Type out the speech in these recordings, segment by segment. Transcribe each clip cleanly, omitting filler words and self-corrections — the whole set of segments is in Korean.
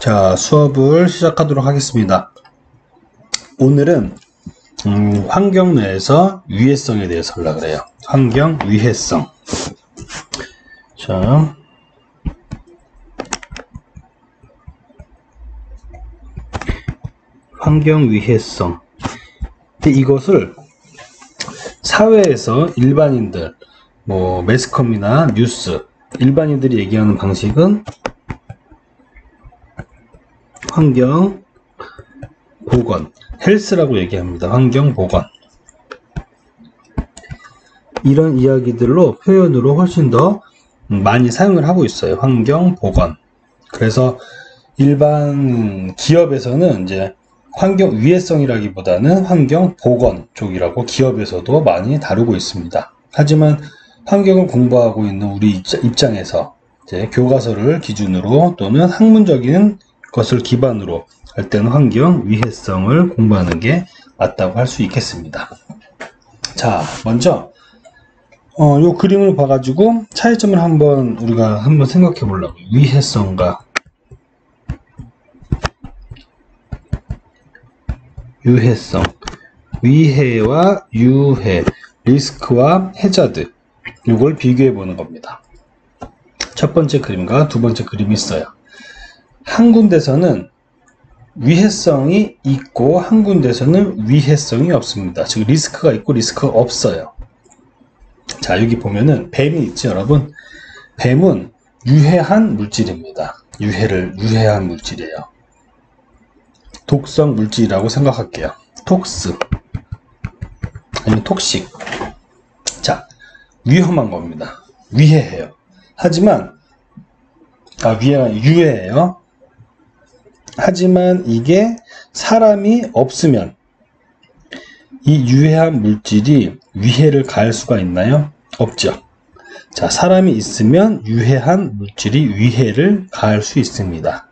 자, 수업을 시작하도록 하겠습니다. 오늘은 환경 내에서 위해성에 대해서 하려고 그래요. 환경 위해성. 자, 환경 위해성. 근데 이것을 사회에서 일반인들, 매스컴이나 뉴스, 일반인들이 얘기하는 방식은 환경 보건, 헬스라고 얘기합니다. 환경 보건. 이런 이야기들로 표현으로 훨씬 더 많이 사용을 하고 있어요. 환경 보건. 그래서 일반 기업에서는 이제 환경 위해성이라기보다는 환경 보건 쪽이라고 기업에서도 많이 다루고 있습니다. 하지만 환경을 공부하고 있는 우리 입장에서 이제 교과서를 기준으로 또는 학문적인 것을 기반으로 할 때는 환경 위해성을 공부하는 게 맞다고 할 수 있겠습니다. 자, 먼저 요 그림을 봐가지고 차이점을 우리가 한번 생각해 보려고요. 위해성과 유해성, 위해와 유해, 리스크와 해자드, 이걸 비교해 보는 겁니다. 첫 번째 그림과 두 번째 그림이 있어요. 한 군데서는 위해성이 있고 한 군데서는 위해성이 없습니다. 즉 리스크가 있고 리스크가 없어요. 자, 여기 보면은 뱀이 있죠, 여러분. 뱀은 유해한 물질입니다. 유해한 물질이에요. 독성 물질이라고 생각할게요. 톡스 아니면 톡식. 자, 위험한 겁니다. 위해해요. 하지만 유해해요. 하지만 이게 사람이 없으면 이 유해한 물질이 위해를 가할 수가 있나요? 없죠. 자, 사람이 있으면 유해한 물질이 위해를 가할 수 있습니다.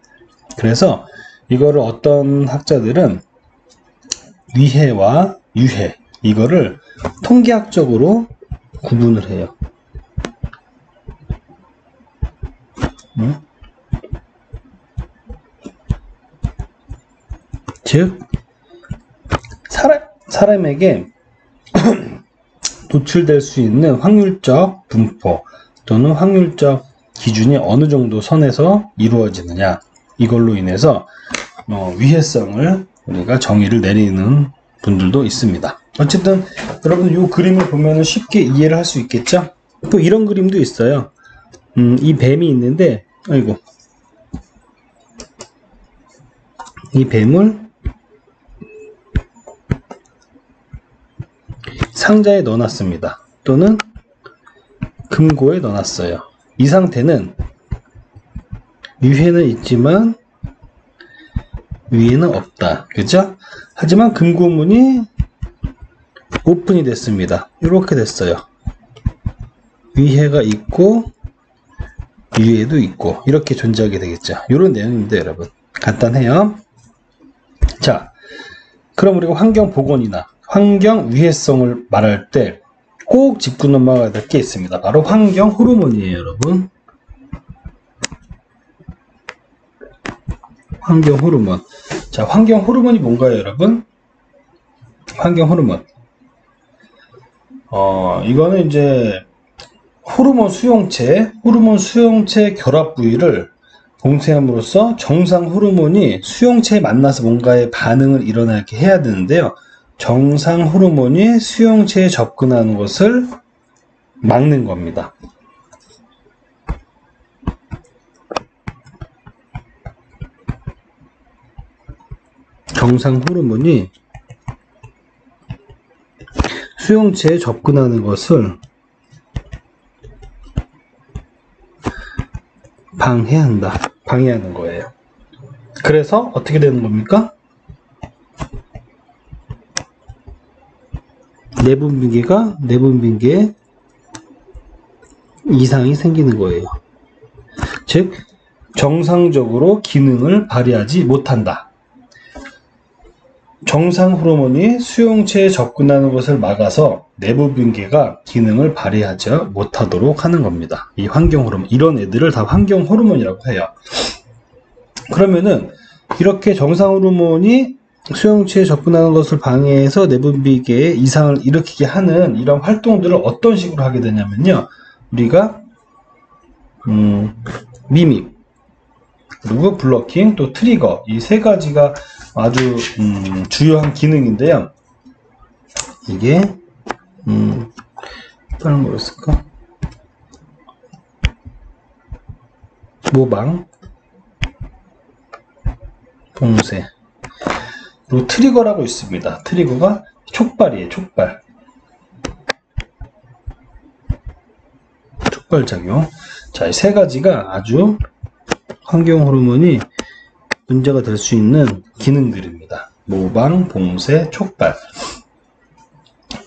그래서 이거를 어떤 학자들은 위해와 유해, 이거를 통계학적으로 구분을 해요. 즉 사람에게 노출될 수 있는 확률적 분포 또는 확률적 기준이 어느 정도 선에서 이루어지느냐, 이걸로 인해서 위해성을 우리가 정의를 내리는 분들도 있습니다. 어쨌든 여러분 이 그림을 보면 쉽게 이해를 할 수 있겠죠? 또 이런 그림도 있어요. 이 뱀이 있는데, 이 뱀을 상자에 넣어놨습니다. 또는 금고에 넣어놨어요. 이 상태는 위해는 있지만 위해는 없다. 그죠? 하지만 금고문이 오픈이 됐습니다. 이렇게 됐어요. 위해가 있고 위해도 있고 이렇게 존재하게 되겠죠. 이런 내용입니다, 여러분. 간단해요. 자, 그럼 우리가 환경 보건이나 환경 위해성을 말할 때 꼭 짚고 넘어가야 될 게 있습니다. 바로 환경 호르몬이에요, 여러분. 환경 호르몬. 자, 환경 호르몬이 뭔가요, 여러분? 환경 호르몬. 이거는 이제 호르몬 수용체 결합 부위를 봉쇄함으로써 정상 호르몬이 수용체에 만나서 뭔가의 반응을 일어나게 해야 되는데요. 정상 호르몬이 수용체에 접근하는 것을 막는 겁니다. 정상 호르몬이 수용체에 접근하는 것을 방해하는 거예요. 그래서 어떻게 되는 겁니까? 내분비계에 이상이 생기는 거예요. 즉, 정상적으로 기능을 발휘하지 못한다. 정상 호르몬이 수용체에 접근하는 것을 막아서 내부분계가 기능을 발휘하지 못하도록 하는 겁니다. 이 환경 호르몬, 이런 애들을 다 환경 호르몬이라고 해요. 그러면은 이렇게 정상 호르몬이 수용체에 접근하는 것을 방해해서 내분비계에 이상을 일으키게 하는 이런 활동들을 어떤 식으로 하게 되냐면요. 우리가 미믹, 그리고 블러킹, 또 트리거, 이 세 가지가 아주 주요한 기능인데요. 이게 다른 거였을까? 모방, 봉쇄, 그리고 트리거라고 있습니다. 트리거가 촉발이에요. 촉발작용. 자, 이 세 가지가 아주 환경 호르몬이 문제가 될 수 있는 기능들입니다. 모방, 봉쇄, 촉발.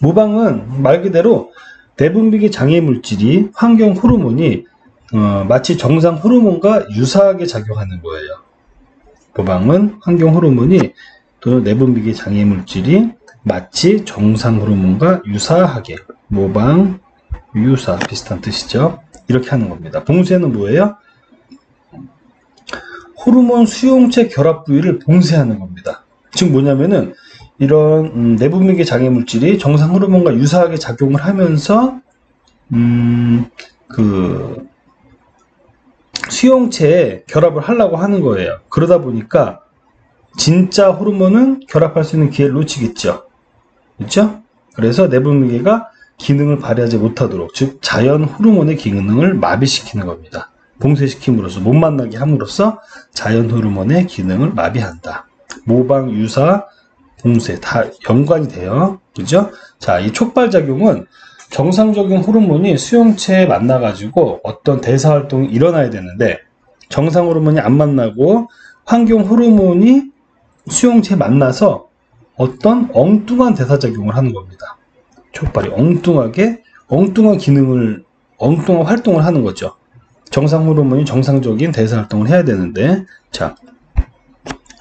모방은 말 그대로 내분비계 장애 물질이 환경 호르몬이 마치 정상 호르몬과 유사하게 작용하는 거예요. 모방은 환경 호르몬이 또는 내분비계 장애 물질이 마치 정상 호르몬과 유사하게, 모방, 유사 비슷한 뜻이죠. 이렇게 하는 겁니다. 봉쇄는 뭐예요? 호르몬 수용체 결합 부위를 봉쇄하는 겁니다. 즉 뭐냐면은 이런 내분비계 장애 물질이 정상 호르몬과 유사하게 작용을 하면서 그 수용체에 결합을 하려고 하는 거예요. 그러다 보니까 진짜 호르몬은 결합할 수 있는 기회를 놓치겠죠. 그렇죠? 그래서 내분비계가 기능을 발휘하지 못하도록, 즉 자연 호르몬의 기능을 마비시키는 겁니다. 봉쇄시킴으로써, 못 만나게 함으로써 자연 호르몬의 기능을 마비한다. 모방, 유사, 봉쇄 다 연관이 돼요. 그죠? 자, 이 촉발작용은 정상적인 호르몬이 수용체에 만나가지고 어떤 대사활동이 일어나야 되는데 정상 호르몬이 안 만나고 환경 호르몬이 수용체에 만나서 어떤 엉뚱한 대사작용을 하는 겁니다. 촉발이 엉뚱한 기능을, 엉뚱한 활동을 하는 거죠. 정상 호르몬이 정상적인 대사활동을 해야 되는데, 자,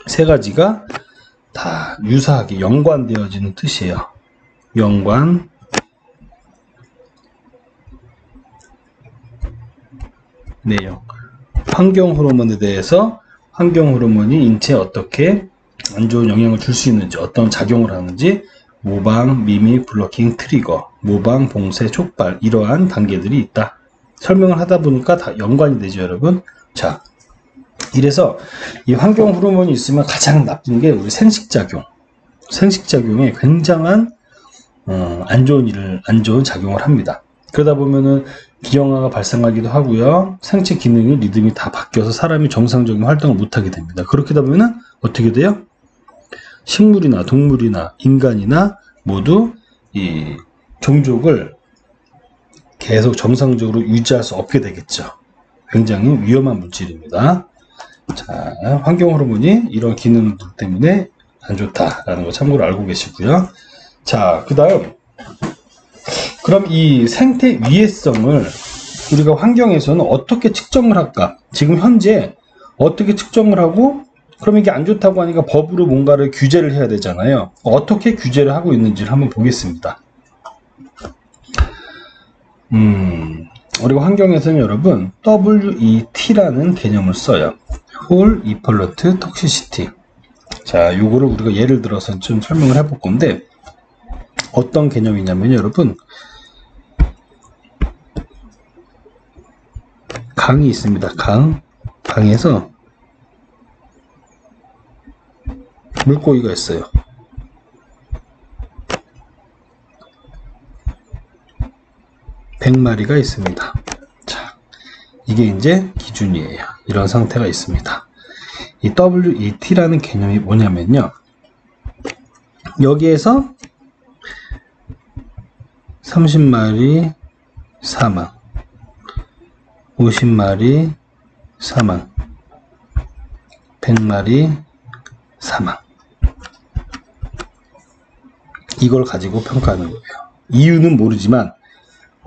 세 가지가 다 유사하게 연관되어지는 뜻이에요. 연관, 내용. 환경 호르몬에 대해서 환경 호르몬이 인체에 어떻게 안 좋은 영향을 줄 수 있는지, 어떤 작용을 하는지, 모방, 미믹, 블러킹, 트리거, 모방, 봉쇄, 촉발, 이러한 단계들이 있다. 설명을 하다 보니까 다 연관이 되죠, 여러분. 자, 이래서 이 환경 호르몬이 있으면 가장 나쁜 게 우리 생식작용에 굉장한 안 좋은 작용을 합니다. 그러다 보면은 기형아가 발생하기도 하고요. 생체 기능이 리듬이 다 바뀌어서 사람이 정상적인 활동을 못하게 됩니다. 그렇게 되면은 어떻게 돼요? 식물이나 동물이나 인간이나 모두 이 종족을 계속 정상적으로 유지할 수 없게 되겠죠. 굉장히 위험한 물질입니다. 자, 환경 호르몬이 이런 기능들 때문에 안 좋다라는 거 참고로 알고 계시고요. 자, 그 다음, 그럼 이 생태 위해성을 우리가 환경에서는 어떻게 측정을 할까? 지금 현재 어떻게 측정을 하고, 그럼 이게 안 좋다고 하니까 법으로 뭔가를 규제를 해야 되잖아요. 어떻게 규제를 하고 있는지를 한번 보겠습니다. 우리가 환경에서는 여러분 WET라는 개념을 써요. Whole Effluent Toxicity. 자, 요거를 우리가 예를 들어서 좀 설명을 해볼 건데, 어떤 개념이냐면 여러분, 강이 있습니다. 강에서 물고기가 있어요. (100마리가) 있습니다. 자, 이게 이제 기준이에요. 이런 상태가 있습니다. 이 WET라는 개념이 뭐냐면요, 여기에서 30마리 사망, 50마리 사망, 100마리 사망, 이걸 가지고 평가하는 거예요. 이유는 모르지만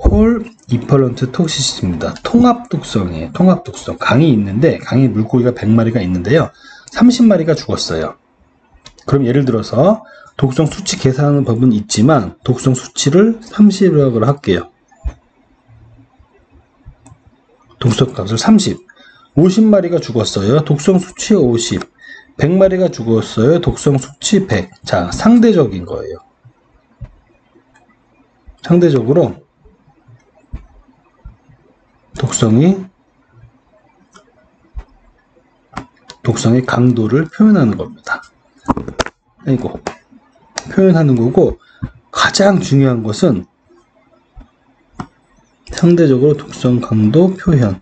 Whole Effluent Toxicity입니다. 통합독성이에요. 통합독성. 강이 있는데, 강에 물고기가 100마리가 있는데요, 30마리가 죽었어요. 그럼 예를 들어서 독성 수치 계산하는 법은 있지만 독성 수치를 30이라고 할게요. 독성 값을 30. 50마리가 죽었어요. 독성 수치 50. 100마리가 죽었어요. 독성 수치 100. 자, 상대적인 거예요. 상대적으로 독성의 강도를 표현하는 겁니다. 아이고, 표현하는 거고, 가장 중요한 것은 상대적으로 독성 강도 표현.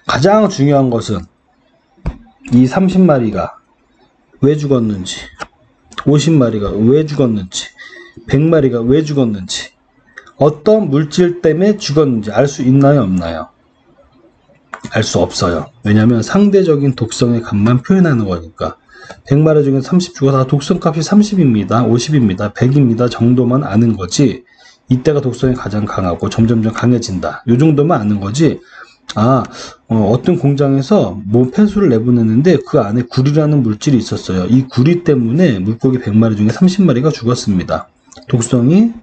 가장 중요한 것은 이 30마리가 왜 죽었는지, 50마리가 왜 죽었는지, 100마리가 왜 죽었는지, 어떤 물질 때문에 죽었는지 알 수 있나요, 없나요? 알 수 없어요. 왜냐하면 상대적인 독성의 값만 표현하는 거니까. 100마리 중에 30 죽어서 독성값이 30입니다, 50입니다, 100입니다 정도만 아는 거지, 이때가 독성이 가장 강하고 점점점 강해진다, 이 정도만 아는 거지. 어떤 공장에서 뭐 폐수를 내보냈는데 그 안에 구리라는 물질이 있었어요. 이 구리 때문에 물고기 100마리 중에 30마리가 죽었습니다. 독성이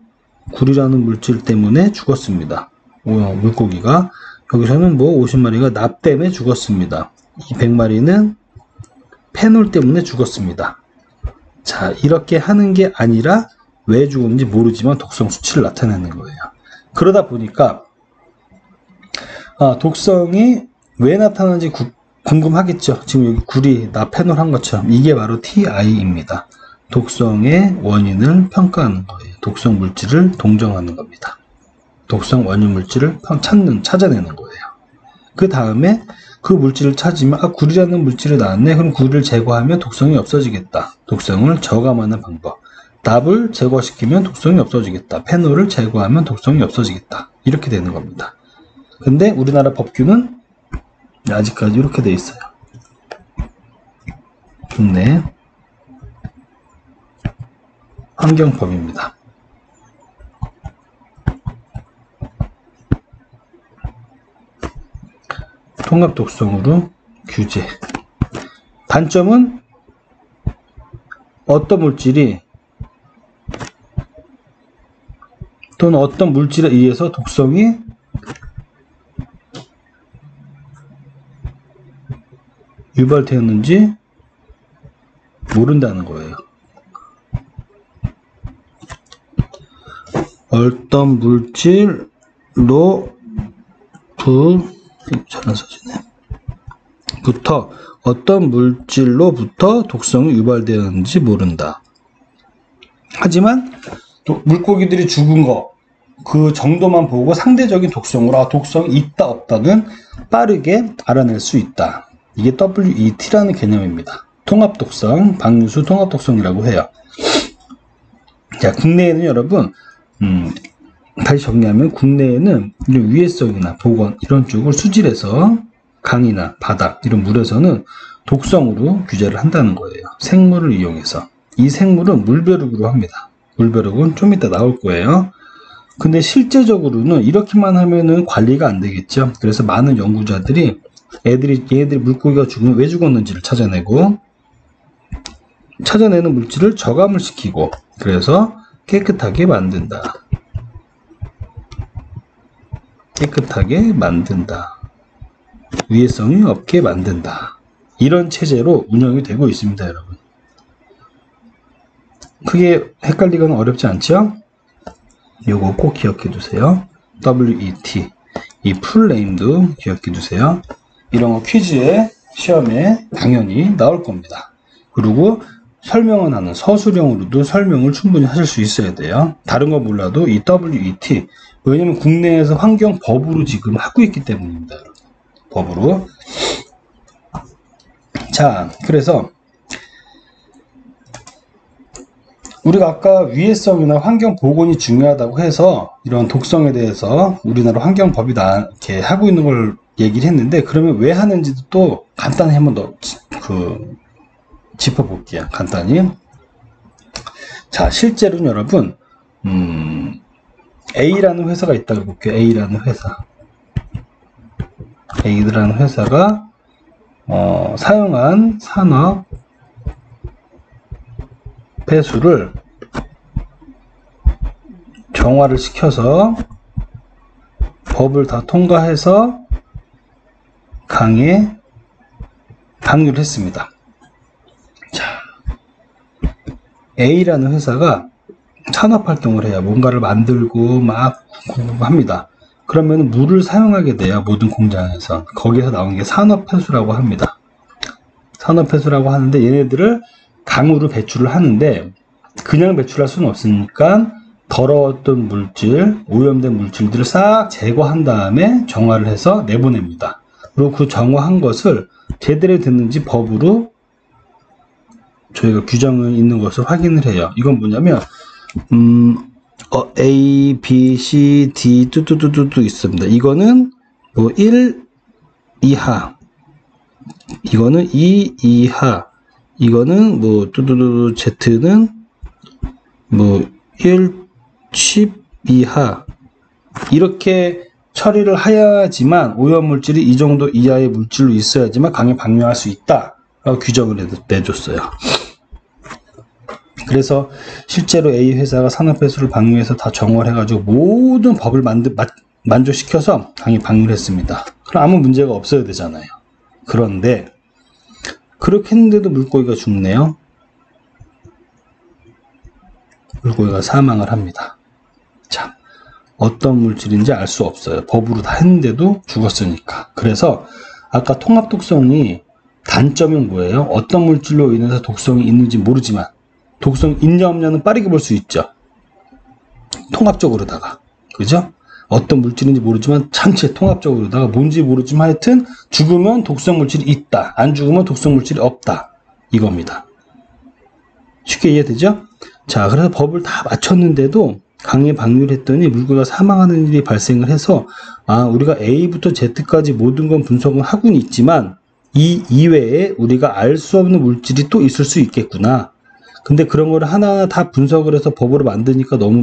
구리라는 물질 때문에 죽었습니다. 물고기가. 여기서는 뭐 50마리가 납 때문에 죽었습니다. 이 100마리는 페놀 때문에 죽었습니다. 자, 이렇게 하는 게 아니라 왜 죽었는지 모르지만 독성 수치를 나타내는 거예요. 그러다 보니까 독성이 왜 나타나는지 궁금하겠죠. 지금 여기 구리, 나페놀 한 것처럼 이게 바로 TI입니다. 독성의 원인을 평가하는 거예요. 독성 물질을 동정하는 겁니다. 독성 원인 물질을 찾아내는 거예요. 그 다음에 그 물질을 찾으면 구리라는 물질이 나왔네. 그럼 구리를 제거하면 독성이 없어지겠다. 독성을 저감하는 방법. 납을 제거시키면 독성이 없어지겠다. 페놀을 제거하면 독성이 없어지겠다. 이렇게 되는 겁니다. 근데 우리나라 법규는 아직까지 이렇게 돼 있어요. 국내 환경법입니다. 통합 독성으로 규제. 단점은 어떤 물질이 또는 어떤 물질에 의해서 독성이 유발되었는지 모른다는 거예요. 어떤 물질로 어떤 물질로부터 독성이 유발되었는지 모른다. 하지만 물고기들이 죽은 거 그 정도만 보고 상대적인 독성으로 독성이 있다 없다는 빠르게 알아낼 수 있다. 이게 WET라는 개념입니다. 통합독성, 박류수 통합독성이라고 해요. 자, 국내에는 여러분, 다시 정리하면 국내에는 이런 위해성이나 보건 이런 쪽을 수질에서 강이나 바닥 이런 물에서는 독성으로 규제를 한다는 거예요. 생물을 이용해서. 이 생물은 물벼룩으로 합니다. 물벼룩은 좀 이따 나올 거예요. 근데 실제적으로는 이렇게만 하면은 관리가 안 되겠죠. 그래서 많은 연구자들이 얘네들이 물고기가 죽으면 왜 죽었는지를 찾아내고, 찾아내는 물질을 저감을 시키고, 그래서 깨끗하게 만든다. 깨끗하게 만든다. 위해성이 없게 만든다. 이런 체제로 운영이 되고 있습니다, 여러분. 크게 헷갈리거나 어렵지 않죠? 요거 꼭 기억해 두세요. WET. 이 풀네임도 기억해 두세요. 이런 거 퀴즈에, 시험에 당연히 나올 겁니다. 그리고 설명을 하는 서술형으로도 설명을 충분히 하실 수 있어야 돼요. 다른 거 몰라도 이 WET. 왜냐면 국내에서 환경법으로 지금 하고 있기 때문입니다, 여러분. 법으로. 자, 그래서 우리가 아까 위해성이나 환경 보건이 중요하다고 해서 이런 독성에 대해서 우리나라 환경법이 이렇게 하고 있는 걸 얘기를 했는데, 그러면 왜 하는지도 또 간단히 한번 더 짚어볼게요. 간단히. 자, 실제로는 여러분, A라는 회사가 있다고 볼게요. A라는 회사가 사용한 산업 폐수를 정화를 시켜서 법을 다 통과해서 강에 방류를 했습니다. 자, A라는 회사가 산업활동을 해요. 뭔가를 만들고 막 합니다. 그러면 물을 사용하게 돼요. 모든 공장에서. 거기서 나오는 게 산업폐수라고 합니다. 산업폐수라고 하는데 얘네들을 강으로 배출을 하는데 그냥 배출할 수는 없으니까 더러웠던 물질, 오염된 물질들을 싹 제거한 다음에 정화를 해서 내보냅니다. 그리고 그 정화한 것을 제대로 됐는지 법으로 저희가 규정이 있는 것을 확인을 해요. 이건 뭐냐면 A, B, C, D 뚜뚜뚜뚜 있습니다. 이거는 뭐 1 이하, 이거는 2 이하, 이거는 뭐 뚜뚜뚜 Z는 뭐 1, 10 이하 이렇게 처리를 해야지만 오염물질이 이 정도 이하의 물질로 있어야지만 강에 방류할 수 있다 라고 규정을 내줬어요. 그래서 실제로 A 회사가 산업폐수를 방류해서 다 정화를 해가지고 모든 법을 만족시켜서 강에 방류를 했습니다. 그럼 아무 문제가 없어야 되잖아요. 그런데 그렇게 했는데도 물고기가 죽네요. 물고기가 사망을 합니다. 자, 어떤 물질인지 알 수 없어요. 법으로 다 했는데도 죽었으니까. 그래서 아까 통합 독성이 단점은 뭐예요? 어떤 물질로 인해서 독성이 있는지 모르지만 독성이 있냐 없냐는 빠르게 볼 수 있죠. 통합적으로다가. 그죠? 어떤 물질인지 모르지만 전체 통합적으로다가 뭔지 모르지만 하여튼 죽으면 독성 물질이 있다. 안 죽으면 독성 물질이 없다. 이겁니다. 쉽게 이해되죠? 자, 그래서 법을 다 맞췄는데도 강에 방류를 했더니 물고기가 사망하는 일이 발생을 해서 우리가 A부터 Z까지 모든 건 분석은 하고는 있지만 이 이외에 우리가 알 수 없는 물질이 또 있을 수 있겠구나. 근데 그런 거를 하나하나 다 분석을 해서 법으로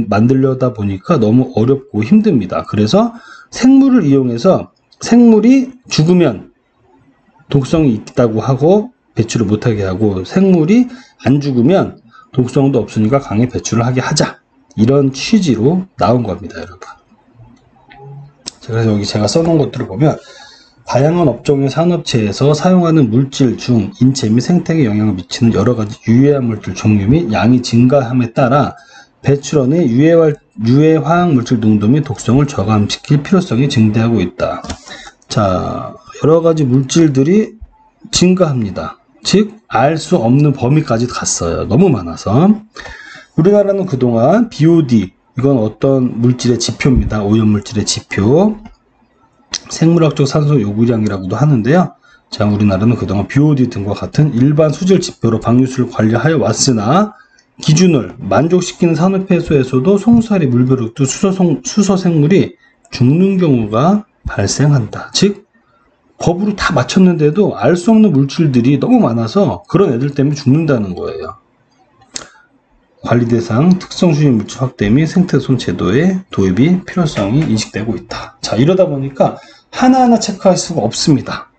만들려다 보니까 너무 어렵고 힘듭니다. 그래서 생물을 이용해서 생물이 죽으면 독성이 있다고 하고 배출을 못하게 하고 생물이 안 죽으면 독성도 없으니까 강에 배출을 하게 하자. 이런 취지로 나온 겁니다, 여러분. 그래서 여기 제가 써놓은 것들을 보면 다양한 업종의 산업체에서 사용하는 물질 중 인체 및 생태계에 영향을 미치는 여러 가지 유해한 물질 종류 및 양이 증가함에 따라 배출원의 유해화학 물질 농도 및 독성을 저감시킬 필요성이 증대하고 있다. 자, 여러 가지 물질들이 증가합니다. 즉, 알 수 없는 범위까지 갔어요. 너무 많아서. 우리나라는 그동안 BOD, 이건 어떤 물질의 지표입니다. 오염물질의 지표. 생물학적 산소 요구량이라고도 하는데요. 자, 우리나라는 그동안 BOD 등과 같은 일반 수질 지표로 방류수를 관리하여 왔으나 기준을 만족시키는 산업폐수에서도 송수알이 물벼룩 등 수소 생물이 죽는 경우가 발생한다. 즉, 법으로 다 맞췄는데도 알 수 없는 물질들이 너무 많아서 그런 애들 때문에 죽는다는 거예요. 관리 대상 특성 수질 물질 확대 및 생태손 제도의 도입이 필요성이 인식되고 있다. 자, 이러다 보니까 하나하나 체크할 수가 없습니다.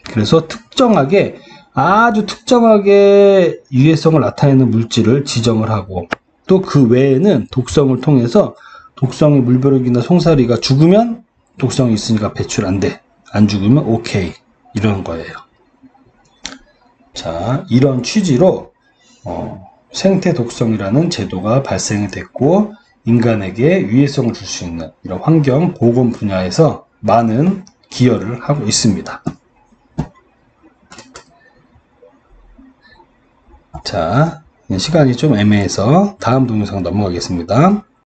그래서 특정하게 아주 특정하게 유해성을 나타내는 물질을 지정을 하고 또 그 외에는 독성을 통해서 독성의 물벼룩이나 송사리가 죽으면 독성이 있으니까 배출 안 돼. 안 죽으면 오케이. 이런 거예요. 자, 이런 취지로 생태 독성이라는 제도가 발생이 됐고 인간에게 유해성을 줄 수 있는 이런 환경 보건 분야에서 많은 기여를 하고 있습니다. 자, 시간이 좀 애매해서 다음 동영상 넘어가겠습니다.